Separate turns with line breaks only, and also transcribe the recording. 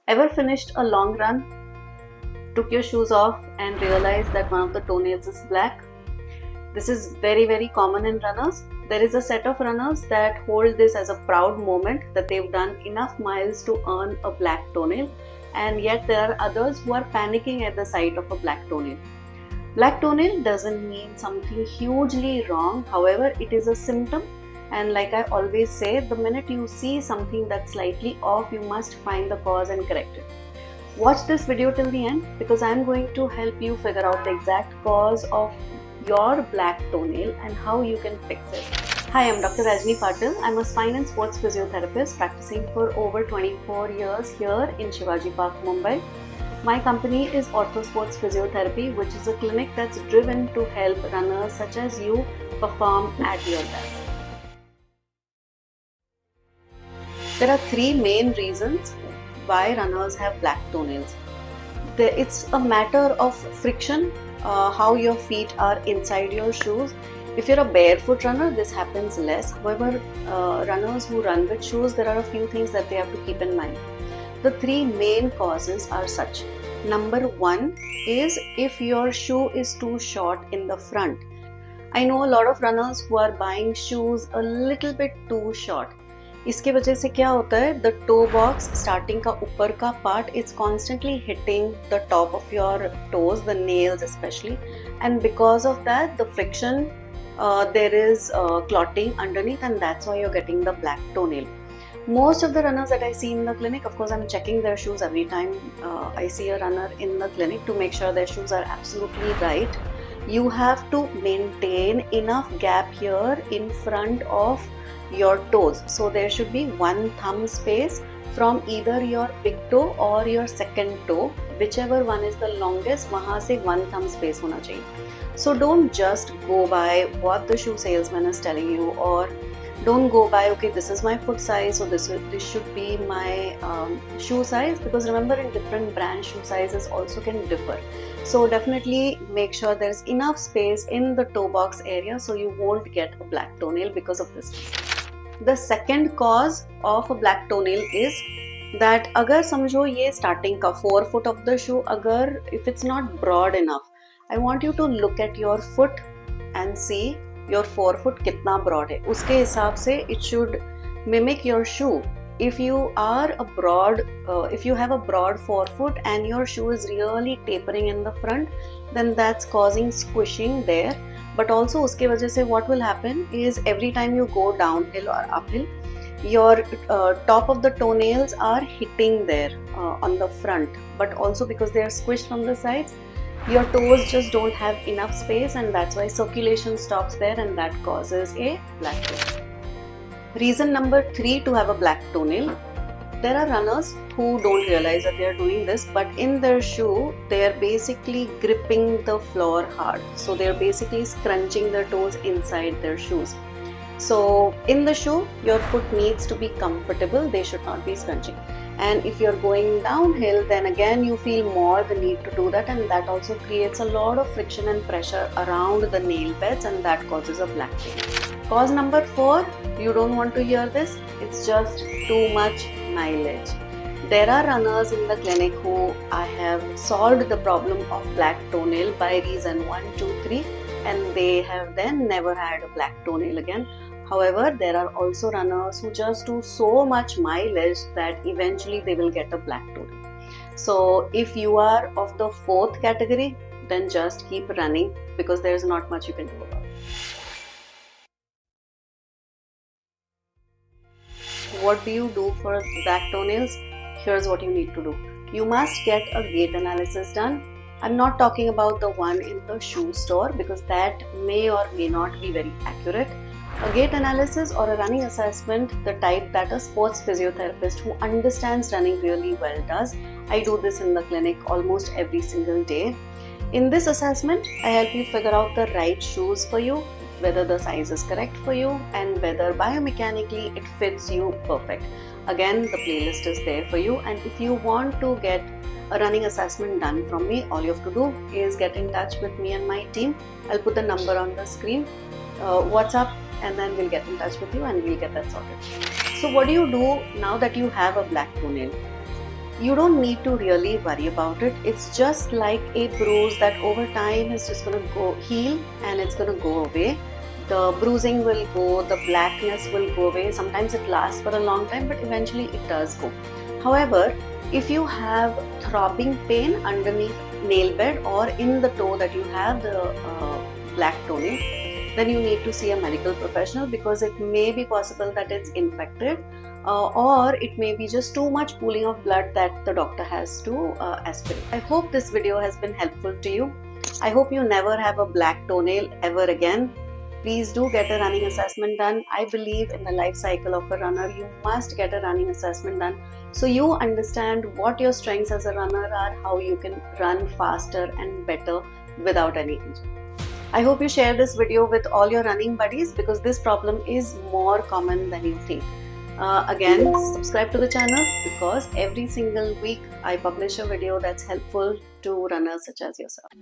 Ever finished a long run, took your shoes off and realized that one of the toenails is black? This is very common in runners. There is a set of runners that hold this as a proud moment that they've done enough miles to earn a black toenail, and yet there are others who are panicking at the sight of a black toenail. Black toenail doesn't mean something hugely wrong, however, it is a symptom. And like I always say, the minute you see something that's slightly off, you must find the cause and correct it. Watch this video till the end because I'm going to help you figure out the exact cause of your black toenail and how you can fix it. Hi, I'm Dr. Rajni Patil. I'm a spine and sports physiotherapist practicing for over 24 years here in Shivaji Park, Mumbai. My company is Ortho Sports Physiotherapy, which is a clinic that's driven to help runners such as you perform at your best. There are three main reasons why runners have black toenails. It's a matter of friction, how your feet are inside your shoes. If you're a barefoot runner, this happens less. However, runners who run with shoes, there are a few things that they have to keep in mind. The three main causes are such. Number one is if your shoe is too short in the front. I know a lot of runners who are buying shoes a little bit too short. इसके वजह से क्या होता है, the toe box starting का ऊपर का part it's constantly hitting the top of your toes, the nails specially, and because of that the friction there is clotting underneath, and that's why you're getting the black toenail. Most of the runners that I see in the clinic, of course I'm checking their shoes every time I see a runner in the clinic to make sure their shoes are absolutely right. You have to maintain enough gap here in front of your toes, so there should be one thumb space from either your big toe or your second toe, whichever one is the longest, वहाँ से one thumb space होना चाहिए. So don't just go by what the shoe salesman is telling you, or don't go by, okay, this is my foot size, so this should be my shoe size, because remember, in different brand shoe sizes also can differ. So definitely make sure there's enough space in the toe box area so you won't get a black toenail because of this. The second cause of a black toenail is that अगर समझो ये starting का forefoot of the shoe, अगर if it's not broad enough, I want you to look at your foot and see your forefoot कितना broad है. उसके हिसाब से it should mimic your shoe. If you have a broad forefoot and your shoe is really tapering in the front, then that's causing squishing there. But also उसके वजह से what will happen is every time you go downhill or uphill, your top of the toenails are hitting there on the front, but also because they are squished from the sides, your toes just don't have enough space, and that's why circulation stops there, and that causes a black toenail. Reason number 3 to have a black toenail. There are runners who don't realize that they are doing this, but in their shoe, they are basically gripping the floor hard. So they are basically scrunching their toes inside their shoes. So in the shoe, your foot needs to be comfortable. They should not be scrunching. And if you're going downhill, then again you feel more the need to do that, and that also creates a lot of friction and pressure around the nail beds, and that causes a black toenail. Cause number 4, you don't want to hear this, it's just too much mileage. There are runners in the clinic who I have solved the problem of black toenail by reason 1, 2, 3, and they have then never had a black toenail again. However, there are also runners who just do so much mileage that eventually they will get a black toenail. So if you are of the 4th category, then just keep running because there's not much you can do about it. What do you do for black toenails? Here's what you need to do. You must get a gait analysis done. I'm not talking about the one in the shoe store because that may or may not be very accurate. A gait analysis or a running assessment, the type that a sports physiotherapist who understands running really well does. I do this in the clinic almost every single day. In this assessment, I help you figure out the right shoes for you, whether the size is correct for you, and whether biomechanically it fits you perfect. Again, the playlist is there for you, and if you want to get a running assessment done from me, all you have to do is get in touch with me and my team. I'll put the number on the screen, WhatsApp, and then we'll get in touch with you and we'll get that sorted. So what do you do now that you have a black toenail? you don't need to really worry about it. It's just like a bruise that over time is just going to go heal and it's going to go away. The bruising will go, the blackness will go away. Sometimes it lasts for a long time, but eventually it does go. However, if you have throbbing pain underneath nail bed or in the toe that you have the black toenail, then you need to see a medical professional, because it may be possible that it's infected, or it may be just too much pooling of blood that the doctor has to aspirate. I hope this video has been helpful to you. I hope you never have a black toenail ever again. Please do get a running assessment done. I believe in the life cycle of a runner, you must get a running assessment done so you understand what your strengths as a runner are, how you can run faster and better without any injury. I hope you share this video with all your running buddies, because this problem is more common than you think. Again, subscribe to the channel, because every single week I publish a video that's helpful to runners such as yourself.